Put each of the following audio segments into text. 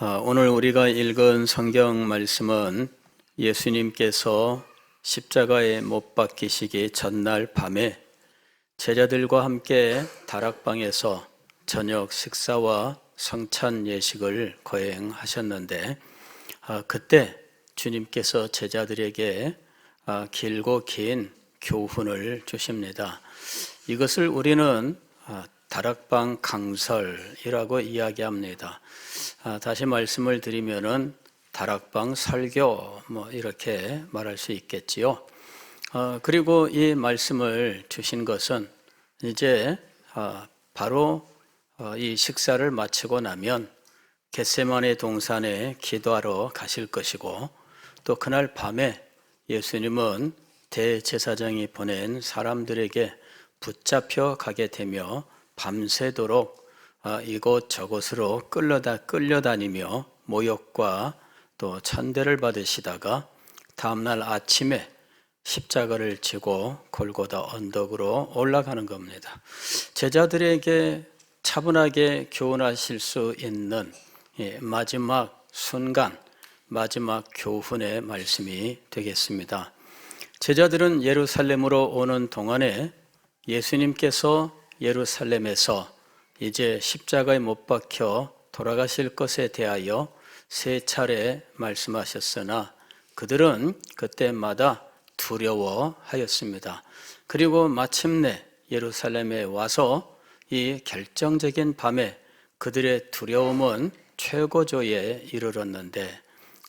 오늘 우리가 읽은 성경 말씀은 예수님께서 십자가에 못 박히시기 전날 밤에 제자들과 함께 다락방에서 저녁 식사와 성찬 예식을 거행하셨는데 그때 주님께서 제자들에게 길고 긴 교훈을 주십니다. 이것을 우리는 다락방 강설이라고 이야기합니다. 다시 말씀을 드리면은 다락방 설교 이렇게 말할 수 있겠지요. 그리고 이 말씀을 주신 것은 이제 바로 이 식사를 마치고 나면 겟세마네 동산에 기도하러 가실 것이고, 또 그날 밤에 예수님은 대제사장이 보낸 사람들에게 붙잡혀 가게 되며 밤새도록 이곳저곳으로 끌려다니며 모욕과 또 천대를 받으시다가 다음날 아침에 십자가를 지고 골고다 언덕으로 올라가는 겁니다. 제자들에게 차분하게 교훈하실 수 있는 마지막 순간, 마지막 교훈의 말씀이 되겠습니다. 제자들은 예루살렘으로 오는 동안에 예수님께서 예루살렘에서 이제 십자가에 못 박혀 돌아가실 것에 대하여 세 차례 말씀하셨으나 그들은 그때마다 두려워하였습니다. 그리고 마침내 예루살렘에 와서 이 결정적인 밤에 그들의 두려움은 최고조에 이르렀는데,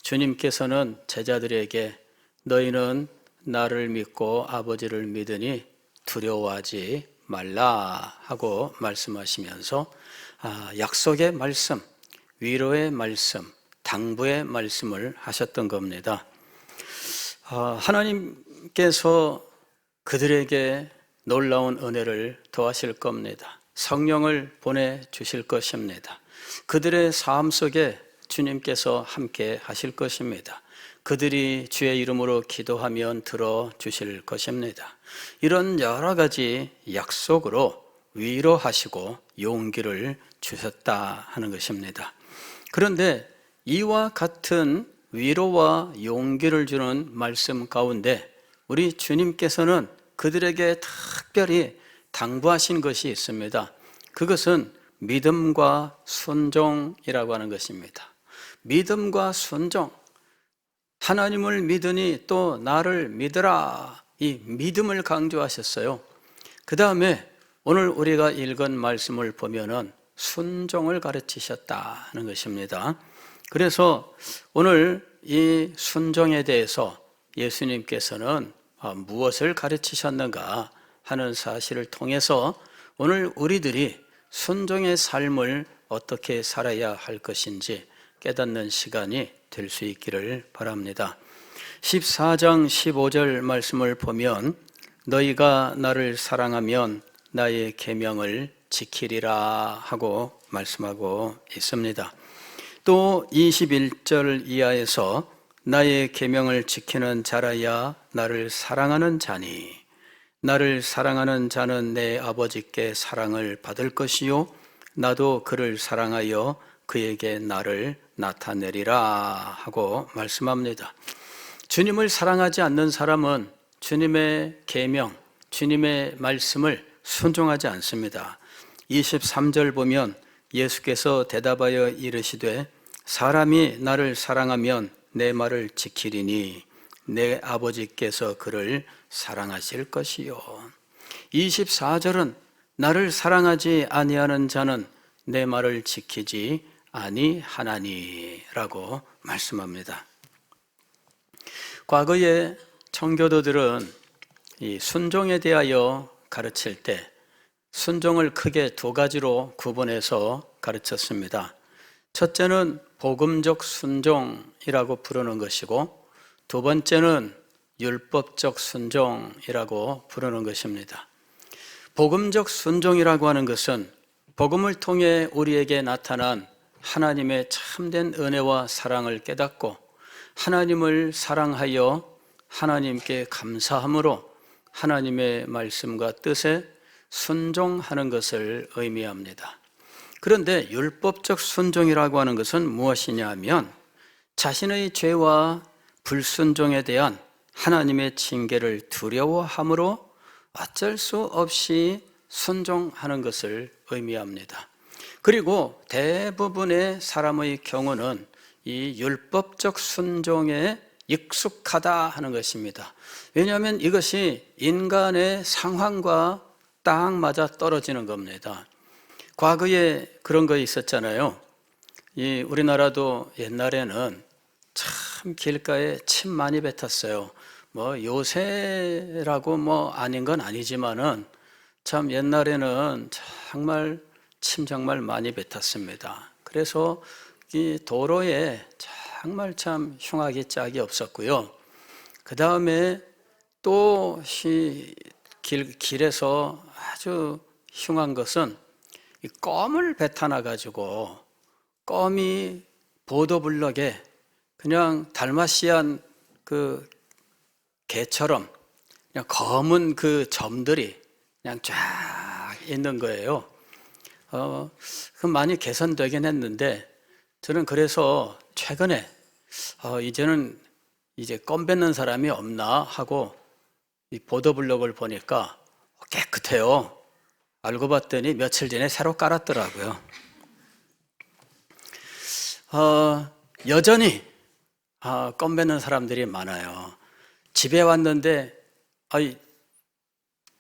주님께서는 제자들에게 너희는 나를 믿고 아버지를 믿으니 두려워하지 말라 하고 말씀하시면서 약속의 말씀, 위로의 말씀, 당부의 말씀을 하셨던 겁니다. 하나님께서 그들에게 놀라운 은혜를 더하실 겁니다. 성령을 보내주실 것입니다. 그들의 삶 속에 주님께서 함께 하실 것입니다. 그들이 주의 이름으로 기도하면 들어주실 것입니다. 이런 여러 가지 약속으로 위로하시고 용기를 주셨다 하는 것입니다. 그런데 이와 같은 위로와 용기를 주는 말씀 가운데 우리 주님께서는 그들에게 특별히 당부하신 것이 있습니다. 그것은 믿음과 순종이라고 하는 것입니다. 믿음과 순종. 하나님을 믿으니 또 나를 믿으라. 이 믿음을 강조하셨어요. 그 다음에 오늘 우리가 읽은 말씀을 보면은 순종을 가르치셨다는 것입니다. 그래서 오늘 이 순종에 대해서 예수님께서는 무엇을 가르치셨는가 하는 사실을 통해서 오늘 우리들이 순종의 삶을 어떻게 살아야 할 것인지 깨닫는 시간이 될 수 있기를 바랍니다. 14장 15절 말씀을 보면 너희가 나를 사랑하면 나의 계명을 지키리라 하고 말씀하고 있습니다. 또 21절 이하에서 나의 계명을 지키는 자라야 나를 사랑하는 자니 나를 사랑하는 자는 내 아버지께 사랑을 받을 것이요 나도 그를 사랑하여 그에게 나를 나타내리라 하고 말씀합니다. 주님을 사랑하지 않는 사람은 주님의 계명, 주님의 말씀을 순종하지 않습니다. 23절 보면 예수께서 대답하여 이르시되 사람이 나를 사랑하면 내 말을 지키리니 내 아버지께서 그를 사랑하실 것이요. 24절은 나를 사랑하지 아니하는 자는 내 말을 지키지 아니하나니라고 말씀합니다. 과거에 청교도들은 이 순종에 대하여 가르칠 때 순종을 크게 두 가지로 구분해서 가르쳤습니다. 첫째는 복음적 순종이라고 부르는 것이고 두 번째는 율법적 순종이라고 부르는 것입니다. 복음적 순종이라고 하는 것은 복음을 통해 우리에게 나타난 하나님의 참된 은혜와 사랑을 깨닫고 하나님을 사랑하여 하나님께 감사함으로 하나님의 말씀과 뜻에 순종하는 것을 의미합니다. 그런데 율법적 순종이라고 하는 것은 무엇이냐 하면 자신의 죄와 불순종에 대한 하나님의 징계를 두려워함으로 어쩔 수 없이 순종하는 것을 의미합니다. 그리고 대부분의 사람의 경우는 이 율법적 순종에 익숙하다 하는 것입니다. 왜냐하면 이것이 인간의 상황과 딱 맞아 떨어지는 겁니다. 과거에 그런 거 있었잖아요. 이 우리나라도 옛날에는 참 길가에 침 많이 뱉었어요. 뭐 요새라고 뭐 아닌 건 아니지만은 참 옛날에는 정말 침 정말 많이 뱉었습니다. 그래서 이 도로에 정말 참 흉악이 짝이 없었고요. 그 다음에 또 길에서 아주 흉한 것은 이 껌을 뱉어놔 가지고 껌이 보도블럭에 그냥 달마시안 그 개처럼 그냥 검은 그 점들이 그냥 쫙 있는 거예요. 그 많이 개선되긴 했는데 저는 그래서 최근에 이제는 이제 껌 뱉는 사람이 없나 하고 이 보도블록을 보니까 깨끗해요. 알고 봤더니 며칠 전에 새로 깔았더라고요. 여전히 껌 뱉는 사람들이 많아요. 집에 왔는데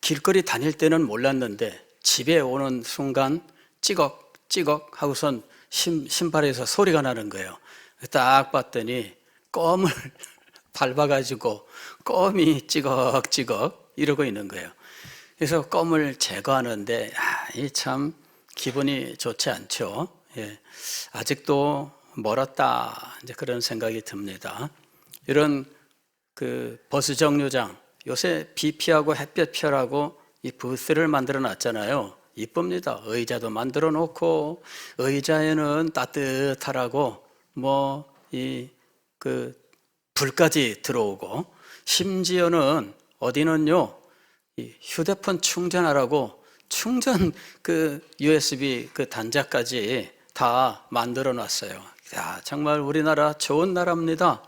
길거리 다닐 때는 몰랐는데 집에 오는 순간 찌걱 하고선 신발에서 소리가 나는 거예요. 딱 봤더니 껌을 밟아가지고 껌이 찌걱 이러고 있는 거예요. 그래서 껌을 제거하는데 참 기분이 좋지 않죠. 예. 아직도 멀었다 이제 그런 생각이 듭니다. 이런 그 버스 정류장 요새 비 피하고 햇볕 피하라고 이 부스를 만들어 놨잖아요. 이쁩니다. 의자도 만들어 놓고 의자에는 따뜻하라고 뭐 그 불까지 들어오고 심지어는 어디는요 이 휴대폰 충전하라고 충전 그 USB 그 단자까지 다 만들어 놨어요. 야, 정말 우리나라 좋은 나라입니다.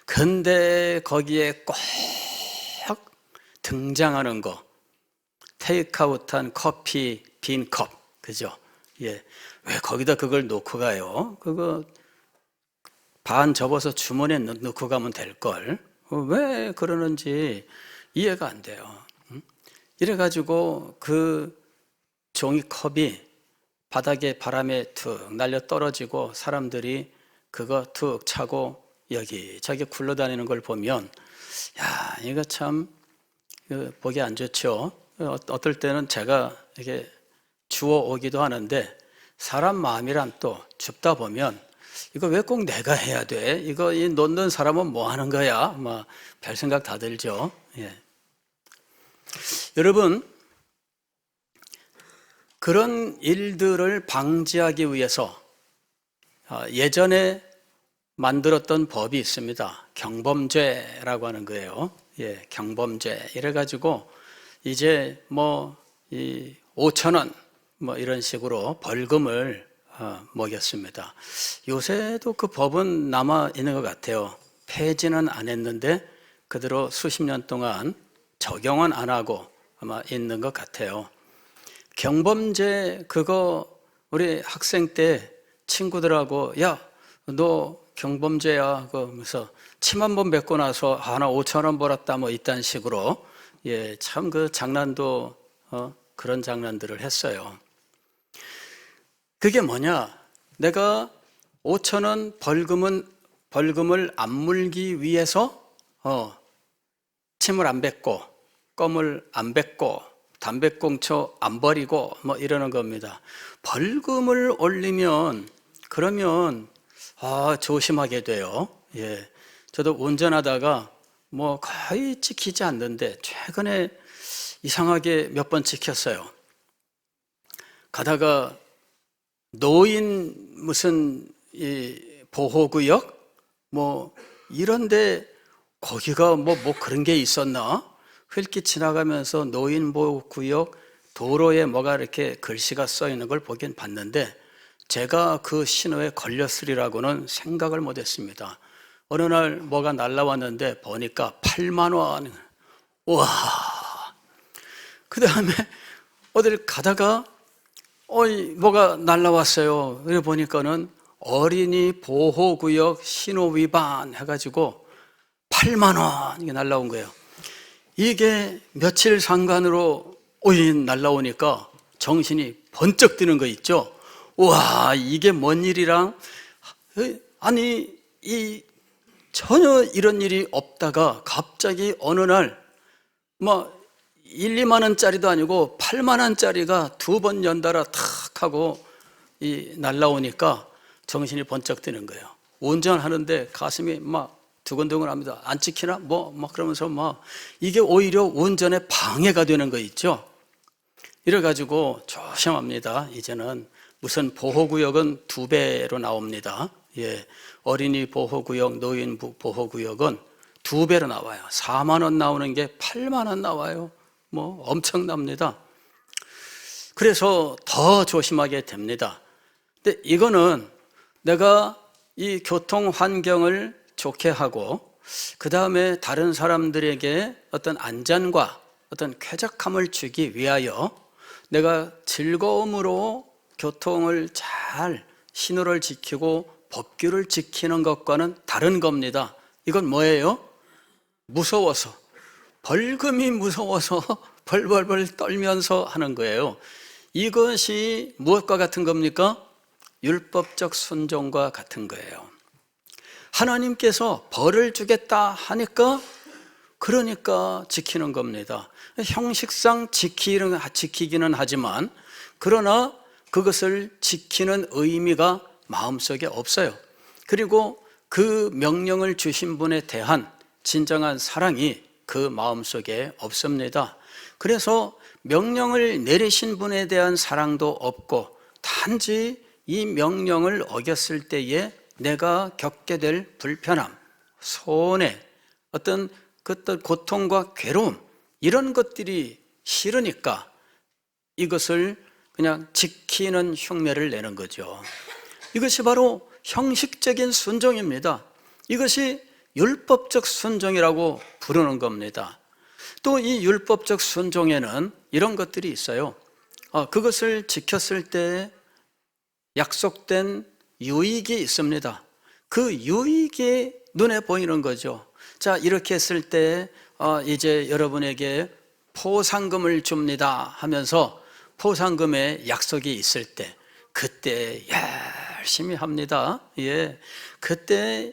근데 거기에 꼭 등장하는 거 테이크아웃한 커피 빈컵 그죠? 예. 왜 거기다 그걸 놓고 가요? 그거 반 접어서 주머니에 넣고 가면 될 걸. 왜 그러는지 이해가 안 돼요. 이래 가지고 그 종이컵이 바닥에 바람에 툭 날려 떨어지고 사람들이 그거 툭 차고 여기저기 굴러다니는 걸 보면 야, 이거 참 보기 안 좋죠. 어떨 때는 제가 이렇게 주워 오기도 하는데 사람 마음이란 또 줍다 보면 이거 왜 꼭 내가 해야 돼? 이거 놓는 사람은 뭐 하는 거야? 막 별 생각 다 들죠. 예. 여러분 그런 일들을 방지하기 위해서 예전에 만들었던 법이 있습니다. 경범죄라고 하는 거예요. 예, 경범죄. 이래가지고 이제 뭐 5,000원 뭐 이런 식으로 벌금을 먹였습니다. 요새도 그 법은 남아 있는 것 같아요. 폐지는 안 했는데 그대로 수십 년 동안 적용은 안 하고 아마 있는 것 같아요. 경범죄 그거 우리 학생 때 친구들하고 야, 너 경범죄야 그러면서 침 한 번 뱉고 나서 나 5,000원 벌었다 뭐 이딴 식으로 예, 참 그 장난도 그런 장난들을 했어요. 그게 뭐냐? 내가 5,000원 벌금을 안 물기 위해서 침을 안 뱉고 껌을 안 뱉고 담배꽁초 안 버리고 뭐 이러는 겁니다. 벌금을 올리면 그러면 조심하게 돼요. 예, 저도 운전하다가 뭐 거의 찍히지 않는데 최근에 이상하게 몇 번 찍혔어요. 가다가 노인 무슨 보호구역 뭐 이런데 거기가 뭐 그런 게 있었나? 휠길 지나가면서 노인 보호구역 도로에 뭐가 이렇게 글씨가 써 있는 걸 보긴 봤는데 제가 그 신호에 걸렸으리라고는 생각을 못했습니다. 어느 날 뭐가 날라왔는데 보니까 8만 원. 와. 그 다음에 어딜 가다가 뭐가 날라왔어요. 그래 보니까는 어린이 보호구역 신호 위반 해가지고 8만 원 이게 날라온 거예요. 이게 며칠 상간으로 날라오니까 정신이 번쩍 드는 거 있죠. 와, 이게 뭔 일이랑, 아니 전혀 이런 일이 없다가 갑자기 어느 날 1, 2만 원짜리도 아니고 8만 원짜리가 2번 연달아 탁 하고 날라오니까 정신이 번쩍 드는 거예요. 운전하는데 가슴이 막 두근두근 합니다. 안 찍히나? 그러면서 이게 오히려 운전에 방해가 되는 거 있죠. 이래가지고 조심합니다. 이제는 무슨 보호구역은 2배로 나옵니다. 예, 어린이 보호구역, 노인 보호구역은 2배로 나와요. 4만 원 나오는 게 8만 원 나와요. 엄청납니다. 그래서 더 조심하게 됩니다. 근데 이거는 내가 이 교통 환경을 좋게 하고 그 다음에 다른 사람들에게 어떤 안전과 어떤 쾌적함을 주기 위하여 내가 즐거움으로 교통을 잘 신호를 지키고 법규를 지키는 것과는 다른 겁니다. 이건 뭐예요? 무서워서, 벌금이 무서워서 벌벌벌 떨면서 하는 거예요. 이것이 무엇과 같은 겁니까? 율법적 순종과 같은 거예요. 하나님께서 벌을 주겠다 하니까 그러니까 지키는 겁니다. 형식상 지키기는 하지만 그러나 그것을 지키는 의미가 마음속에 없어요. 그리고 그 명령을 주신 분에 대한 진정한 사랑이 그 마음속에 없습니다. 그래서 명령을 내리신 분에 대한 사랑도 없고 단지 이 명령을 어겼을 때에 내가 겪게 될 불편함, 손해, 어떤 고통과 괴로움 이런 것들이 싫으니까 이것을 그냥 지키는 흉내를 내는 거죠. 이것이 바로 형식적인 순종입니다. 이것이 율법적 순종이라고 부르는 겁니다. 또 이 율법적 순종에는 이런 것들이 있어요. 그것을 지켰을 때 약속된 유익이 있습니다. 그 유익이 눈에 보이는 거죠. 자, 이렇게 했을 때 이제 여러분에게 포상금을 줍니다 하면서 포상금의 약속이 있을 때 그때 열심히 합니다. 예, 그때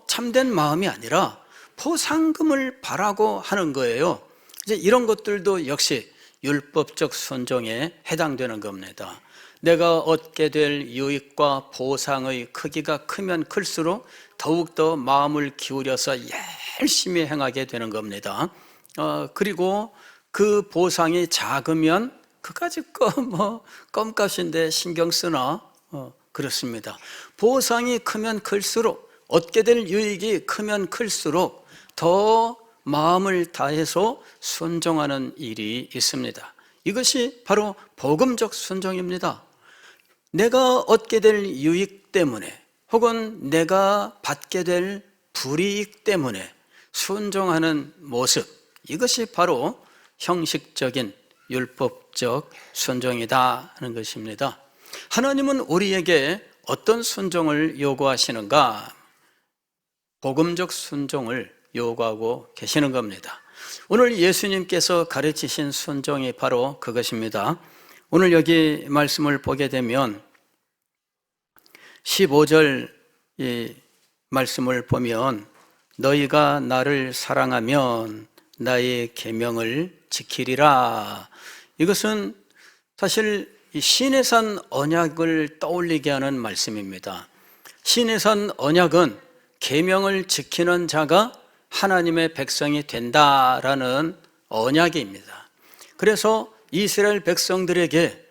참된 마음이 아니라 포상금을 바라고 하는 거예요. 이제 이런 것들도 역시 율법적 순종에 해당되는 겁니다. 내가 얻게 될 유익과 보상의 크기가 크면 클수록 더욱더 마음을 기울여서 열심히 행하게 되는 겁니다. 그리고 그 보상이 작으면 그까짓 거 껌값인데 신경 쓰나? 그렇습니다. 보상이 크면 클수록 얻게 될 유익이 크면 클수록 더 마음을 다해서 순종하는 일이 있습니다. 이것이 바로 복음적 순종입니다. 내가 얻게 될 유익 때문에 혹은 내가 받게 될 불이익 때문에 순종하는 모습, 이것이 바로 형식적인 율법적 순종이다 하는 것입니다. 하나님은 우리에게 어떤 순종을 요구하시는가? 복음적 순종을 요구하고 계시는 겁니다. 오늘 예수님께서 가르치신 순종이 바로 그것입니다. 오늘 여기 말씀을 보게 되면 15절 이 말씀을 보면 너희가 나를 사랑하면 나의 계명을 지키리라. 이것은 사실 시내산 언약을 떠올리게 하는 말씀입니다. 시내산 언약은 계명을 지키는 자가 하나님의 백성이 된다라는 언약입니다. 그래서 이스라엘 백성들에게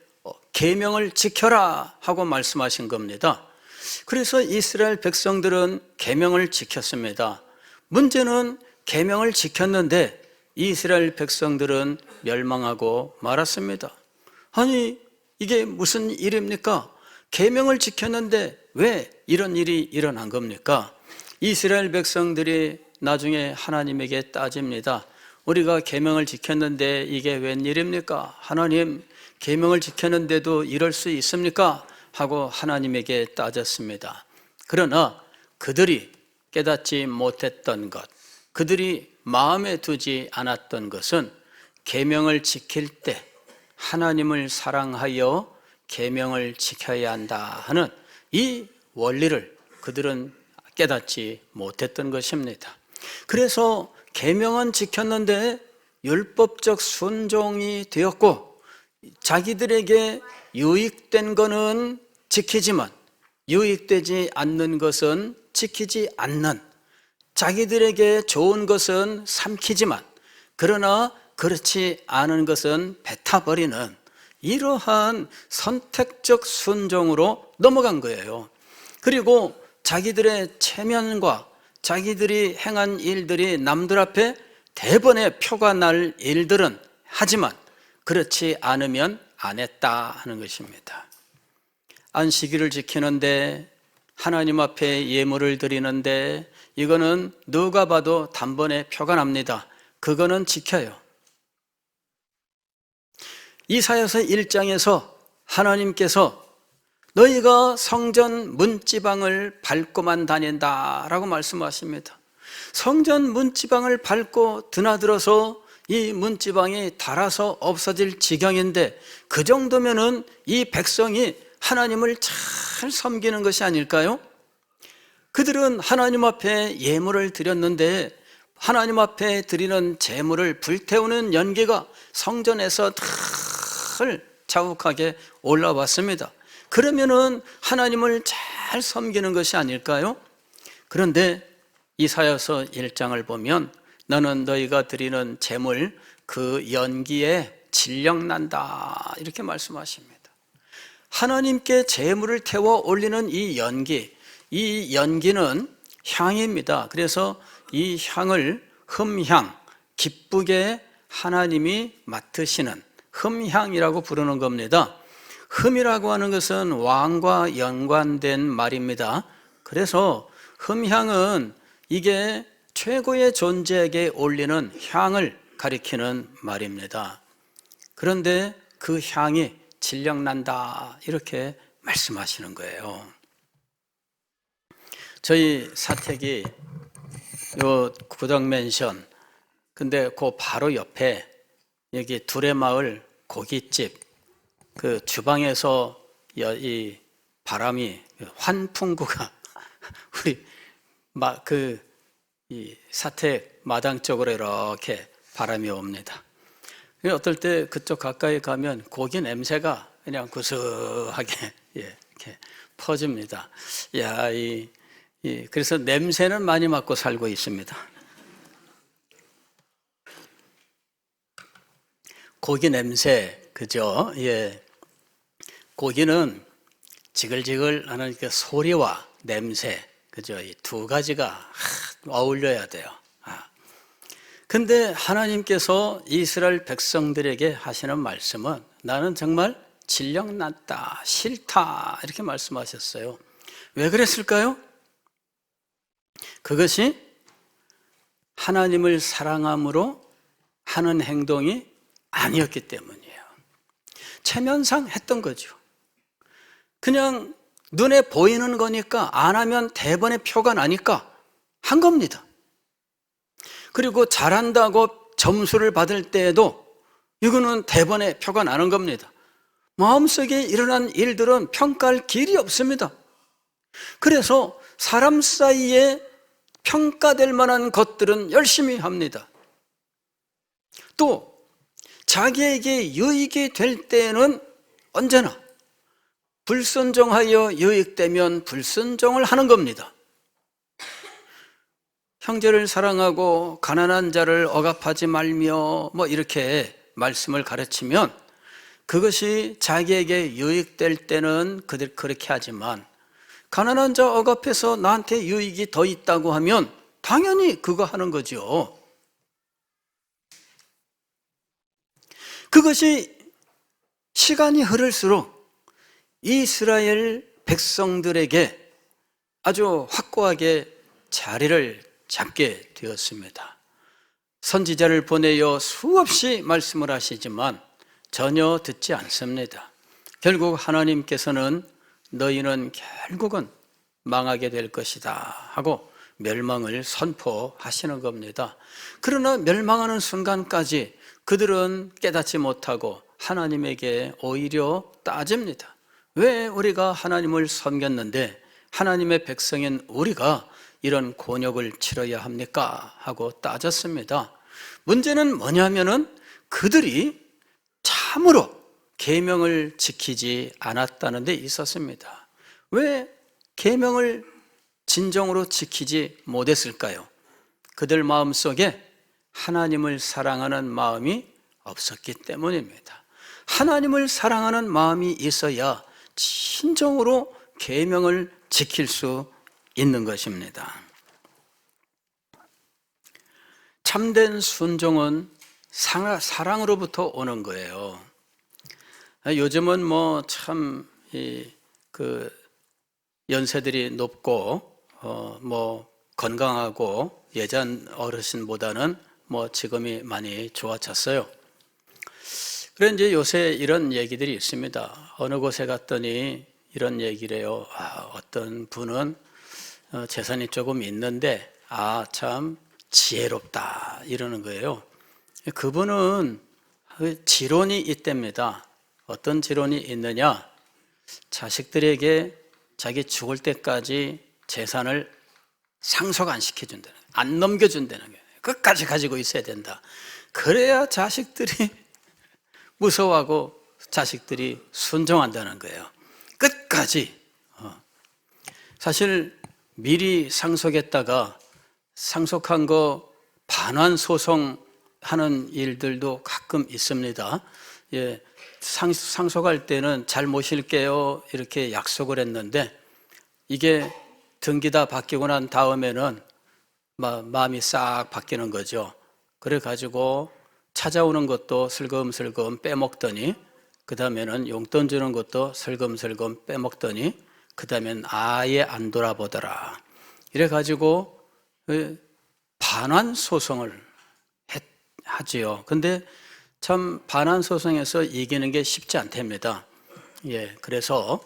계명을 지켜라 하고 말씀하신 겁니다. 그래서 이스라엘 백성들은 계명을 지켰습니다. 문제는 계명을 지켰는데 이스라엘 백성들은 멸망하고 말았습니다. 아니, 이게 무슨 일입니까? 계명을 지켰는데 왜 이런 일이 일어난 겁니까? 이스라엘 백성들이 나중에 하나님에게 따집니다. 우리가 계명을 지켰는데 이게 웬일입니까? 하나님, 계명을 지켰는데도 이럴 수 있습니까? 하고 하나님에게 따졌습니다. 그러나 그들이 깨닫지 못했던 것, 그들이 마음에 두지 않았던 것은 계명을 지킬 때 하나님을 사랑하여 계명을 지켜야 한다 하는 이 원리를 그들은 깨닫지 못했던 것입니다. 그래서 계명은 지켰는데 율법적 순종이 되었고 자기들에게 유익된 것은 지키지만 유익되지 않는 것은 지키지 않는, 자기들에게 좋은 것은 삼키지만 그러나 그렇지 않은 것은 뱉어버리는 이러한 선택적 순종으로 넘어간 거예요. 그리고 자기들의 체면과 자기들이 행한 일들이 남들 앞에 대번에 표가 날 일들은 하지만 그렇지 않으면 안 했다 하는 것입니다. 안식일을 지키는데 하나님 앞에 예물을 드리는데 이거는 누가 봐도 단번에 표가 납니다. 그거는 지켜요. 이사야서 1장에서 하나님께서 너희가 성전 문지방을 밟고만 다닌다라고 말씀하십니다. 성전 문지방을 밟고 드나들어서 이 문지방이 닳아서 없어질 지경인데 그 정도면은 이 백성이 하나님을 잘 섬기는 것이 아닐까요? 그들은 하나님 앞에 예물을 드렸는데 하나님 앞에 드리는 제물을 불태우는 연기가 성전에서 늘 자욱하게 올라왔습니다. 그러면은 하나님을 잘 섬기는 것이 아닐까요? 그런데 이사야서 1장을 보면 너는 너희가 드리는 제물 그 연기에 질력난다 이렇게 말씀하십니다. 하나님께 제물을 태워 올리는 이 연기는 향입니다. 그래서 이 향을 흠향, 기쁘게 하나님이 맡으시는 흠향이라고 부르는 겁니다. 흠이라고 하는 것은 왕과 연관된 말입니다. 그래서 흠향은 이게 최고의 존재에게 올리는 향을 가리키는 말입니다. 그런데 그 향이 질력난다 이렇게 말씀하시는 거예요. 저희 사택이 요 구덕맨션, 근데 그 바로 옆에 여기 두레마을 고깃집 그 주방에서 이 바람이 환풍구가 우리 이 사택 마당 쪽으로 이렇게 바람이 옵니다. 어떨 때 그쪽 가까이 가면 고기 냄새가 그냥 구수하게 이렇게 퍼집니다. 그래서 냄새는 많이 맡고 살고 있습니다. 고기 냄새, 그죠? 고기는 지글지글하는 그 소리와 냄새, 그죠? 이 두 가지가 어울려야 돼요. 근데 하나님께서 이스라엘 백성들에게 하시는 말씀은 나는 정말 질력났다, 싫다 이렇게 말씀하셨어요. 왜 그랬을까요? 그것이 하나님을 사랑함으로 하는 행동이 아니었기 때문이에요. 체면상 했던 거죠. 그냥 눈에 보이는 거니까 안 하면 대번에 표가 나니까 한 겁니다. 그리고 잘한다고 점수를 받을 때에도 이거는 대번에 표가 나는 겁니다. 마음속에 일어난 일들은 평가할 길이 없습니다. 그래서 사람 사이에 평가될 만한 것들은 열심히 합니다. 또 자기에게 유익이 될 때에는 언제나 불순종하여 유익되면 불순종을 하는 겁니다. 형제를 사랑하고 가난한 자를 억압하지 말며 이렇게 말씀을 가르치면 그것이 자기에게 유익될 때는 그들 그렇게 하지만 가난한 자 억압해서 나한테 유익이 더 있다고 하면 당연히 그거 하는 거죠. 그것이 시간이 흐를수록 이스라엘 백성들에게 아주 확고하게 자리를 잡게 되었습니다. 선지자를 보내어 수없이 말씀을 하시지만 전혀 듣지 않습니다. 결국 하나님께서는 너희는 결국은 망하게 될 것이다 하고 멸망을 선포하시는 겁니다. 그러나 멸망하는 순간까지 그들은 깨닫지 못하고 하나님에게 오히려 따집니다. 왜 우리가 하나님을 섬겼는데 하나님의 백성인 우리가 이런 곤욕을 치러야 합니까? 하고 따졌습니다. 문제는 뭐냐면은 그들이 참으로 계명을 지키지 않았다는 데 있었습니다. 왜 계명을 진정으로 지키지 못했을까요? 그들 마음속에 하나님을 사랑하는 마음이 없었기 때문입니다. 하나님을 사랑하는 마음이 있어야 진정으로 계명을 지킬 수 있는 것입니다. 참된 순종은 사랑으로부터 오는 거예요. 요즘은 뭐 참 연세들이 높고 뭐 건강하고 예전 어르신보다는 뭐 지금이 많이 좋아졌어요. 그런데 이제 요새 이런 얘기들이 있습니다. 어느 곳에 갔더니 이런 얘기를 해요. 어떤 분은 재산이 조금 있는데 참 지혜롭다 이러는 거예요. 그분은 지론이 있답니다. 어떤 지론이 있느냐? 자식들에게 자기 죽을 때까지 재산을 상속 안 시켜준다는 거예요. 안 넘겨준다는 거예요. 끝까지 가지고 있어야 된다. 그래야 자식들이 무서워하고 자식들이 순종한다는 거예요. 끝까지. 사실 미리 상속했다가 상속한 거 반환 소송하는 일들도 가끔 있습니다. 예, 상속할 때는 잘 모실게요 이렇게 약속을 했는데 이게 등기다 바뀌고 난 다음에는 마음이 싹 바뀌는 거죠. 그래가지고 찾아오는 것도 슬금슬금 빼먹더니 그 다음에는 용돈 주는 것도 슬금슬금 빼먹더니 그 다음엔 아예 안 돌아보더라. 이래가지고 반환 소송을 하지요. 근데 참 반환 소송에서 이기는 게 쉽지 않답니다. 예, 그래서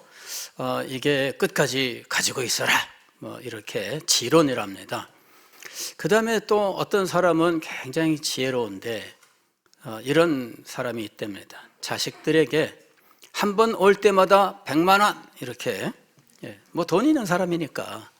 이게 끝까지 가지고 있어라. 뭐 이렇게 지론이랍니다. 그 다음에 또 어떤 사람은 굉장히 지혜로운데 이런 사람이 있답니다. 자식들에게 한 번 올 때마다 100만 원 이렇게 뭐 돈 있는 사람이니까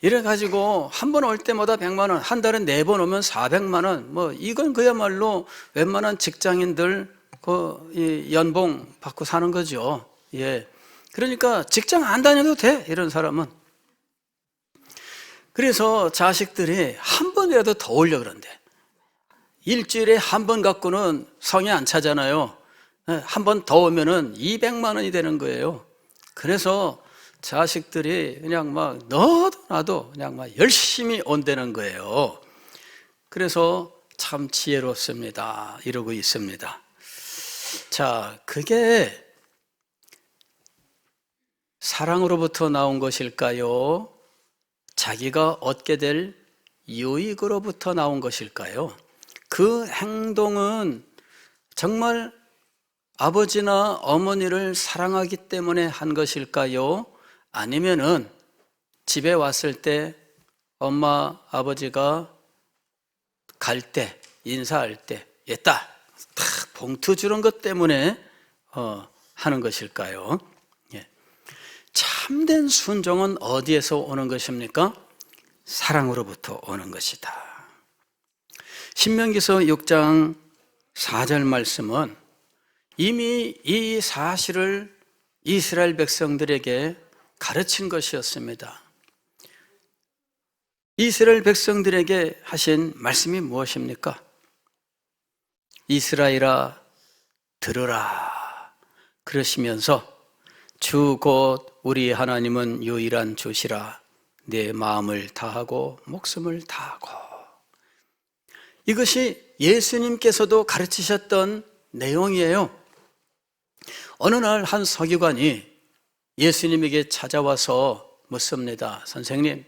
이래가지고 한 번 올 때마다 100만 원, 한 달에 4번 오면 400만 원, 뭐 이건 그야말로 웬만한 직장인들 그 연봉 받고 사는 거죠. 예, 그러니까 직장 안 다녀도 돼 이런 사람은. 그래서 자식들이 한 번이라도 더 올려 그런대. 일주일에 한 번 갖고는 성에 안 차잖아요. 한 번 더 오면은 200만 원이 되는 거예요. 그래서 자식들이 그냥 막 너도 나도 그냥 막 열심히 온다는 거예요. 그래서 참 지혜롭습니다 이러고 있습니다. 자, 그게 사랑으로부터 나온 것일까요? 자기가 얻게 될 유익으로부터 나온 것일까요? 그 행동은 정말 아버지나 어머니를 사랑하기 때문에 한 것일까요? 아니면은 집에 왔을 때 엄마, 아버지가 갈 때, 인사할 때, 얘다, 탁 봉투 주는 것 때문에 하는 것일까요? 예. 참된 순종은 어디에서 오는 것입니까? 사랑으로부터 오는 것이다. 신명기서 6장 4절 말씀은 이미 이 사실을 이스라엘 백성들에게 가르친 것이었습니다. 이스라엘 백성들에게 하신 말씀이 무엇입니까? 이스라엘아 들으라 그러시면서 주 곧 우리 하나님은 유일한 주시라 내 마음을 다하고 목숨을 다하고. 이것이 예수님께서도 가르치셨던 내용이에요. 어느 날 한 서기관이 예수님에게 찾아와서 묻습니다. 선생님,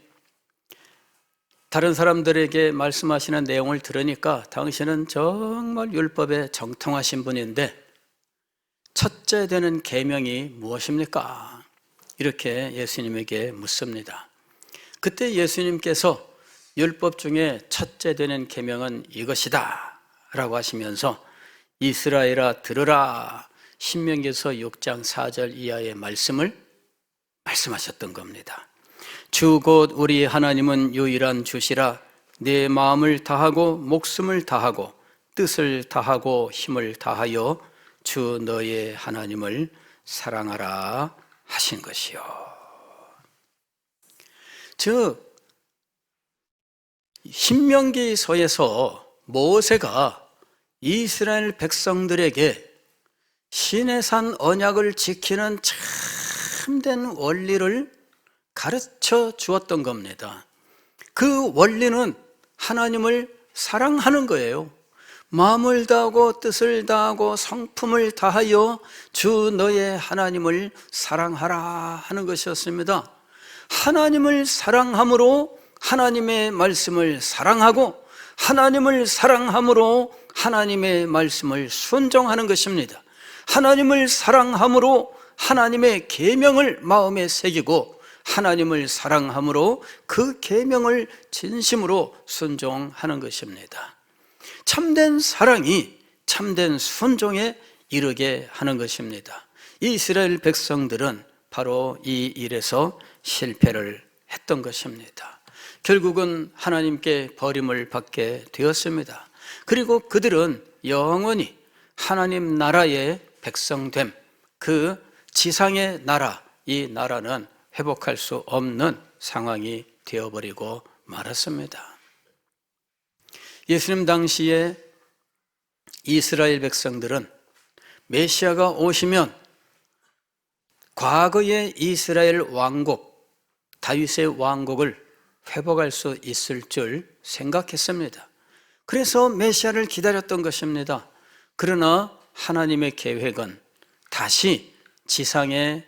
다른 사람들에게 말씀하시는 내용을 들으니까 당신은 정말 율법에 정통하신 분인데 첫째 되는 계명이 무엇입니까? 이렇게 예수님에게 묻습니다. 그때 예수님께서 율법 중에 첫째 되는 계명은 이것이다 라고 하시면서 이스라엘아 들으라, 신명기서 6장 4절 이하의 말씀을 말씀하셨던 겁니다. 주 곧 우리 하나님은 유일한 주시라. 내 마음을 다하고 목숨을 다하고 뜻을 다하고 힘을 다하여 주 너의 하나님을 사랑하라 하신 것이요. 즉 신명기서에서 모세가 이스라엘 백성들에게 시내산 언약을 지키는 참된 원리를 가르쳐 주었던 겁니다. 그 원리는 하나님을 사랑하는 거예요. 마음을 다하고 뜻을 다하고 성품을 다하여 주 너의 하나님을 사랑하라 하는 것이었습니다. 하나님을 사랑함으로 하나님의 말씀을 사랑하고 하나님을 사랑함으로 하나님의 말씀을 순종하는 것입니다. 하나님을 사랑함으로 하나님의 계명을 마음에 새기고 하나님을 사랑함으로 그 계명을 진심으로 순종하는 것입니다. 참된 사랑이 참된 순종에 이르게 하는 것입니다. 이스라엘 백성들은 바로 이 일에서 실패를 했던 것입니다. 결국은 하나님께 버림을 받게 되었습니다. 그리고 그들은 영원히 하나님 나라의 백성됨, 그 지상의 나라, 이 나라는 회복할 수 없는 상황이 되어버리고 말았습니다. 예수님 당시에 이스라엘 백성들은 메시아가 오시면 과거의 이스라엘 왕국, 다윗의 왕국을 회복할 수 있을 줄 생각했습니다. 그래서 메시아를 기다렸던 것입니다. 그러나 하나님의 계획은 다시 지상의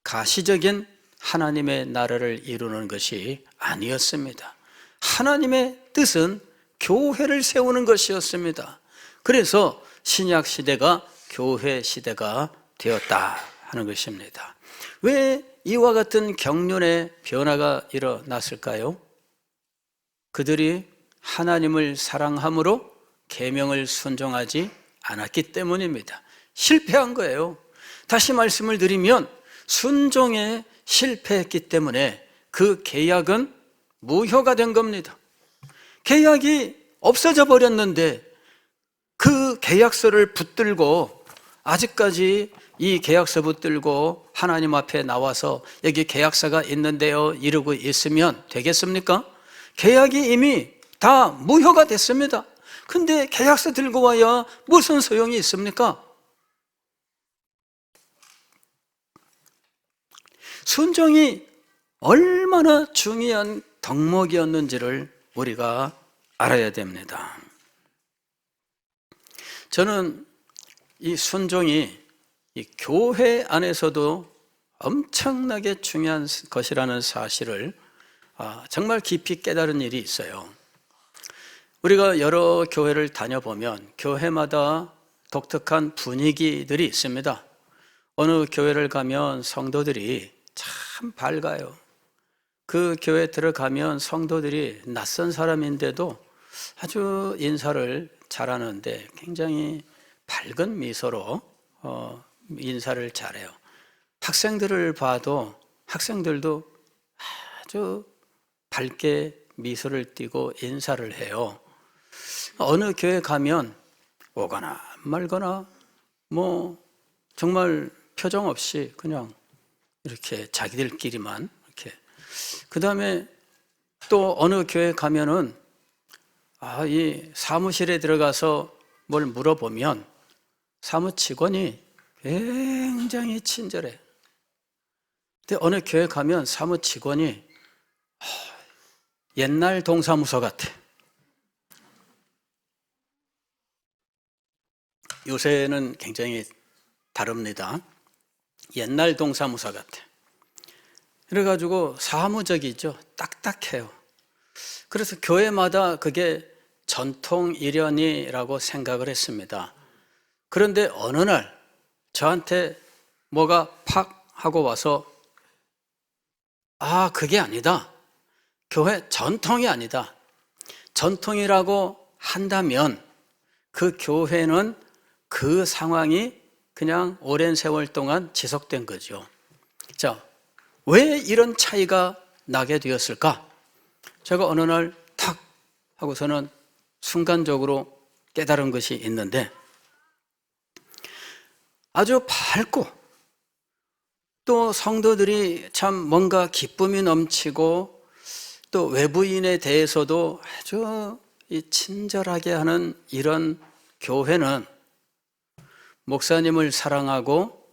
가시적인 하나님의 나라를 이루는 것이 아니었습니다. 하나님의 뜻은 교회를 세우는 것이었습니다. 그래서 신약 시대가 교회 시대가 되었다 하는 것입니다. 왜 이와 같은 경륜의 변화가 일어났을까요? 그들이 하나님을 사랑함으로 계명을 순종하지 않았기 때문입니다. 실패한 거예요. 다시 말씀을 드리면 순종에 실패했기 때문에 그 계약은 무효가 된 겁니다. 계약이 없어져 버렸는데 그 계약서를 붙들고 아직까지 이 계약서 붙들고 하나님 앞에 나와서 여기 계약서가 있는데요 이러고 있으면 되겠습니까? 계약이 이미 다 무효가 됐습니다. 근데 계약서 들고 와야 무슨 소용이 있습니까? 순종이 얼마나 중요한 덕목이었는지를 우리가 알아야 됩니다. 저는 이 순종이 이 교회 안에서도 엄청나게 중요한 것이라는 사실을 정말 깊이 깨달은 일이 있어요. 우리가 여러 교회를 다녀보면 교회마다 독특한 분위기들이 있습니다. 어느 교회를 가면 성도들이 참 밝아요. 그 교회 들어가면 성도들이 낯선 사람인데도 아주 인사를 잘하는데 굉장히 밝은 미소로 인사를 잘해요. 학생들을 봐도 학생들도 아주 밝게 미소를 띠고 인사를 해요. 어느 교회 가면 오거나 말거나 뭐 정말 표정 없이 그냥 이렇게 자기들끼리만 이렇게. 그 다음에 또 어느 교회 가면은 이 사무실에 들어가서 뭘 물어보면 사무직원이 굉장히 친절해. 근데 어느 교회 가면 사무직원이 옛날 동사무소 같아. 요새는 굉장히 다릅니다. 옛날 동사무소 같아. 그래가지고 사무적이죠. 딱딱해요. 그래서 교회마다 그게 전통 일연이라고 생각을 했습니다. 그런데 어느 날 저한테 뭐가 팍 하고 와서 그게 아니다. 교회 전통이 아니다. 전통이라고 한다면 그 교회는 그 상황이 그냥 오랜 세월 동안 지속된 거죠. 자, 왜 이런 차이가 나게 되었을까? 제가 어느 날 탁 하고서는 순간적으로 깨달은 것이 있는데, 아주 밝고 또 성도들이 참 뭔가 기쁨이 넘치고 또 외부인에 대해서도 아주 친절하게 하는 이런 교회는 목사님을 사랑하고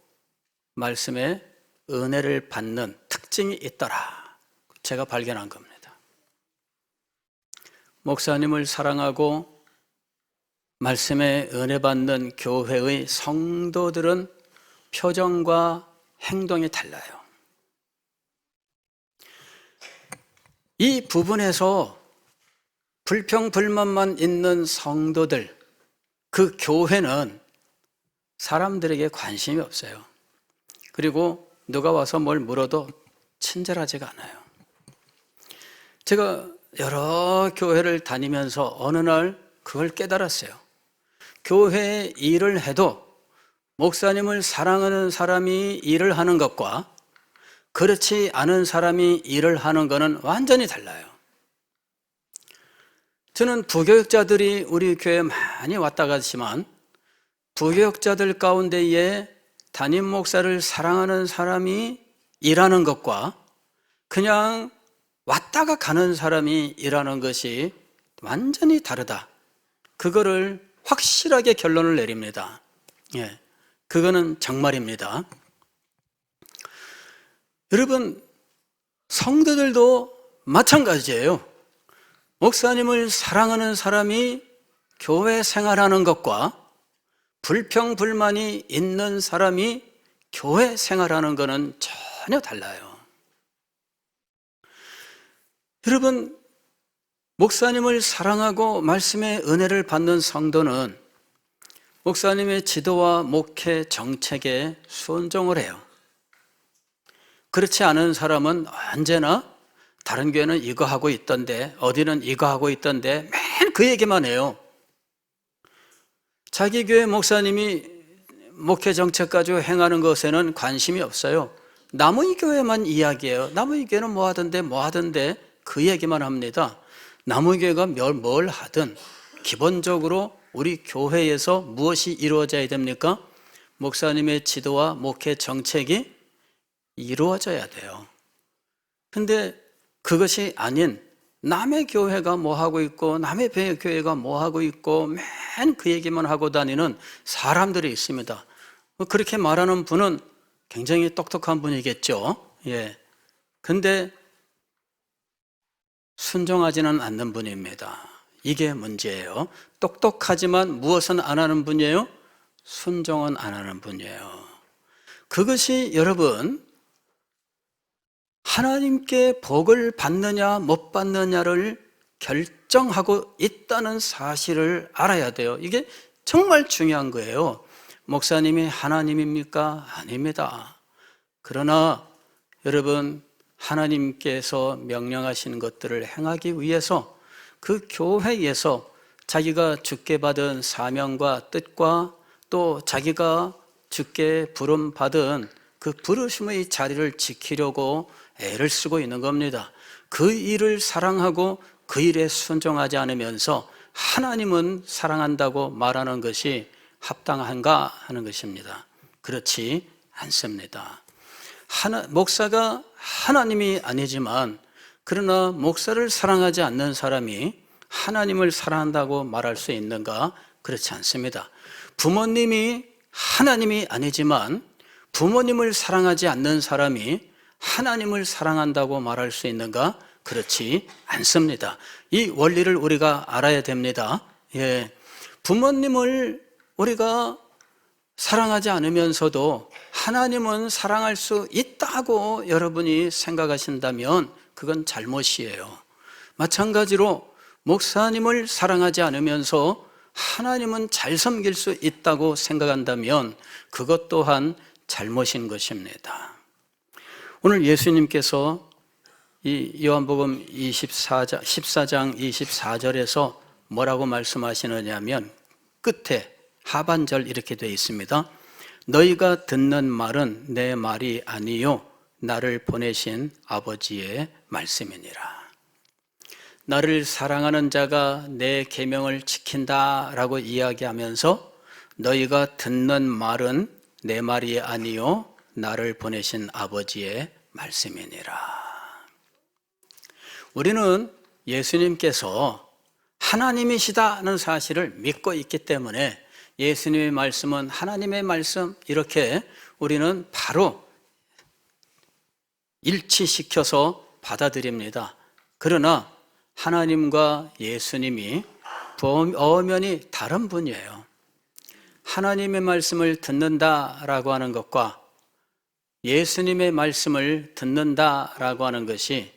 말씀에 은혜를 받는 특징이 있더라. 제가 발견한 겁니다. 목사님을 사랑하고 말씀에 은혜 받는 교회의 성도들은 표정과 행동이 달라요. 이 부분에서 불평불만만 있는 성도들, 그 교회는 사람들에게 관심이 없어요. 그리고 누가 와서 뭘 물어도 친절하지가 않아요. 제가 여러 교회를 다니면서 어느 날 그걸 깨달았어요. 교회에 일을 해도 목사님을 사랑하는 사람이 일을 하는 것과 그렇지 않은 사람이 일을 하는 것은 완전히 달라요. 저는 부교육자들이 우리 교회에 많이 왔다 갔지만 부교육자들 가운데에 담임 목사를 사랑하는 사람이 일하는 것과 그냥 왔다가 가는 사람이 일하는 것이 완전히 다르다. 그거를 확실하게 결론을 내립니다. 예, 그거는 정말입니다. 여러분, 성도들도 마찬가지예요. 목사님을 사랑하는 사람이 교회 생활하는 것과 불평불만이 있는 사람이 교회 생활하는 것은 전혀 달라요. 여러분, 목사님을 사랑하고 말씀의 은혜를 받는 성도는 목사님의 지도와 목회 정책에 순종을 해요. 그렇지 않은 사람은 언제나 다른 교회는 이거 하고 있던데, 어디는 이거 하고 있던데 맨 그 얘기만 해요. 자기 교회 목사님이 목회 정책 가지고 행하는 것에는 관심이 없어요. 남의 교회만 이야기해요. 남의 교회는 뭐 하던데 그 얘기만 합니다. 남의 교회가 뭘 하든 기본적으로 우리 교회에서 무엇이 이루어져야 됩니까? 목사님의 지도와 목회 정책이 이루어져야 돼요. 근데 그것이 아닌 남의 교회가 뭐 하고 있고 남의 교회가 뭐 하고 있고 맨 그 얘기만 하고 다니는 사람들이 있습니다. 그렇게 말하는 분은 굉장히 똑똑한 분이겠죠. 예. 근데 순종하지는 않는 분입니다. 이게 문제예요. 똑똑하지만 무엇은 안 하는 분이에요? 순종은 안 하는 분이에요. 그것이 여러분, 하나님께 복을 받느냐 못 받느냐를 결정하고 있다는 사실을 알아야 돼요. 이게 정말 중요한 거예요. 목사님이 하나님입니까? 아닙니다. 그러나 여러분, 하나님께서 명령하신 것들을 행하기 위해서 그 교회에서 자기가 주께 받은 사명과 뜻과 또 자기가 주께 부름받은 그 부르심의 자리를 지키려고 애를 쓰고 있는 겁니다. 그 일을 사랑하고 그 일에 순종하지 않으면서 하나님은 사랑한다고 말하는 것이 합당한가 하는 것입니다. 그렇지 않습니다. 목사가 하나님이 아니지만 그러나 목사를 사랑하지 않는 사람이 하나님을 사랑한다고 말할 수 있는가? 그렇지 않습니다. 부모님이 하나님이 아니지만 부모님을 사랑하지 않는 사람이 하나님을 사랑한다고 말할 수 있는가? 그렇지 않습니다. 이 원리를 우리가 알아야 됩니다. 예. 부모님을 우리가 사랑하지 않으면서도 하나님은 사랑할 수 있다고 여러분이 생각하신다면 그건 잘못이에요. 마찬가지로 목사님을 사랑하지 않으면서 하나님은 잘 섬길 수 있다고 생각한다면 그것 또한 잘못인 것입니다. 오늘 예수님께서 이 요한복음 14장 24절에서 뭐라고 말씀하시느냐면 끝에 하반절 이렇게 되어 있습니다. 너희가 듣는 말은 내 말이 아니요 나를 보내신 아버지의 말씀이니라. 나를 사랑하는 자가 내 계명을 지킨다라고 이야기하면서 너희가 듣는 말은 내 말이 아니요 나를 보내신 아버지의 말씀이니라. 우리는 예수님께서 하나님이시다는 사실을 믿고 있기 때문에 예수님의 말씀은 하나님의 말씀 이렇게 우리는 바로 일치시켜서 받아들입니다. 그러나 하나님과 예수님이 엄연히 다른 분이에요. 하나님의 말씀을 듣는다라고 하는 것과 예수님의 말씀을 듣는다라고 하는 것이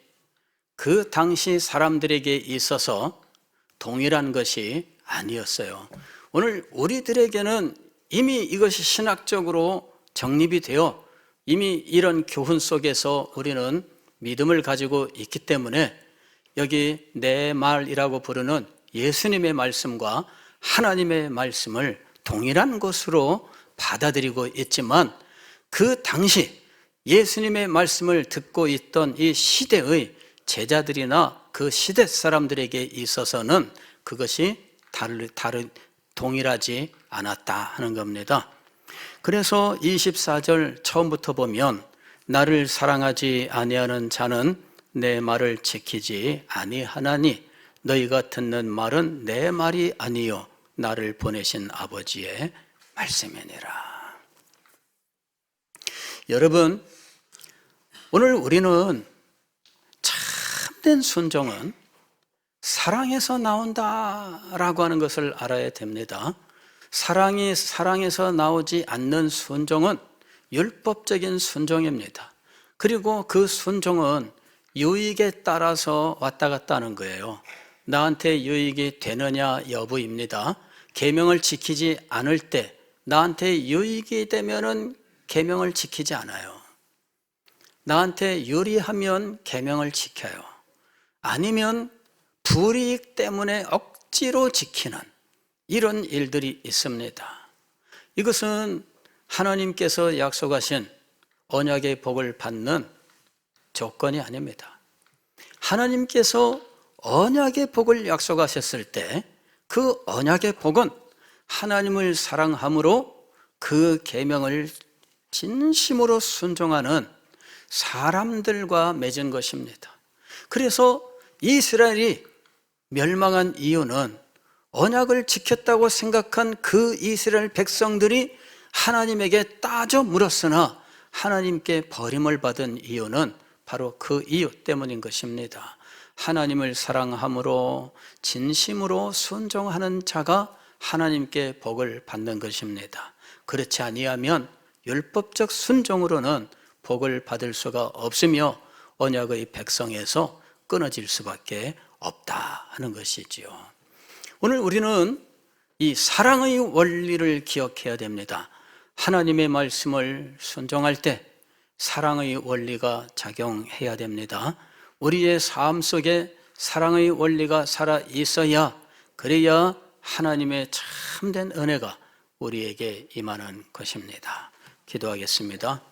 그 당시 사람들에게 있어서 동일한 것이 아니었어요. 오늘 우리들에게는 이미 이것이 신학적으로 정립이 되어 이미 이런 교훈 속에서 우리는 믿음을 가지고 있기 때문에 여기 내 말이라고 부르는 예수님의 말씀과 하나님의 말씀을 동일한 것으로 받아들이고 있지만 그 당시 예수님의 말씀을 듣고 있던 이 시대의 제자들이나 그 시대 사람들에게 있어서는 그것이 동일하지 않았다 하는 겁니다. 그래서 24절 처음부터 보면 나를 사랑하지 아니하는 자는 내 말을 지키지 아니하나니 너희가 듣는 말은 내 말이 아니요 나를 보내신 아버지의 말씀이니라. 여러분, 오늘 우리는 참된 순종은 사랑에서 나온다라고 하는 것을 알아야 됩니다. 사랑에서 나오지 않는 순종은 율법적인 순종입니다. 그리고 그 순종은 유익에 따라서 왔다 갔다 하는 거예요. 나한테 유익이 되느냐 여부입니다. 계명을 지키지 않을 때 나한테 유익이 되면은 계명을 지키지 않아요. 나한테 유리하면 계명을 지켜요. 아니면 불이익 때문에 억지로 지키는 이런 일들이 있습니다. 이것은 하나님께서 약속하신 언약의 복을 받는 조건이 아닙니다. 하나님께서 언약의 복을 약속하셨을 때 그 언약의 복은 하나님을 사랑함으로 그 계명을 진심으로 순종하는 사람들과 맺은 것입니다. 그래서 이스라엘이 멸망한 이유는 언약을 지켰다고 생각한 그 이스라엘 백성들이 하나님에게 따져 물었으나 하나님께 버림을 받은 이유는 바로 그 이유 때문인 것입니다. 하나님을 사랑함으로 진심으로 순종하는 자가 하나님께 복을 받는 것입니다. 그렇지 아니하면 율법적 순종으로는 복을 받을 수가 없으며 언약의 백성에서 끊어질 수밖에 없다 하는 것이지요. 오늘 우리는 이 사랑의 원리를 기억해야 됩니다. 하나님의 말씀을 순종할 때 사랑의 원리가 작용해야 됩니다. 우리의 삶 속에 사랑의 원리가 살아 있어야 그래야 하나님의 참된 은혜가 우리에게 임하는 것입니다. 기도하겠습니다.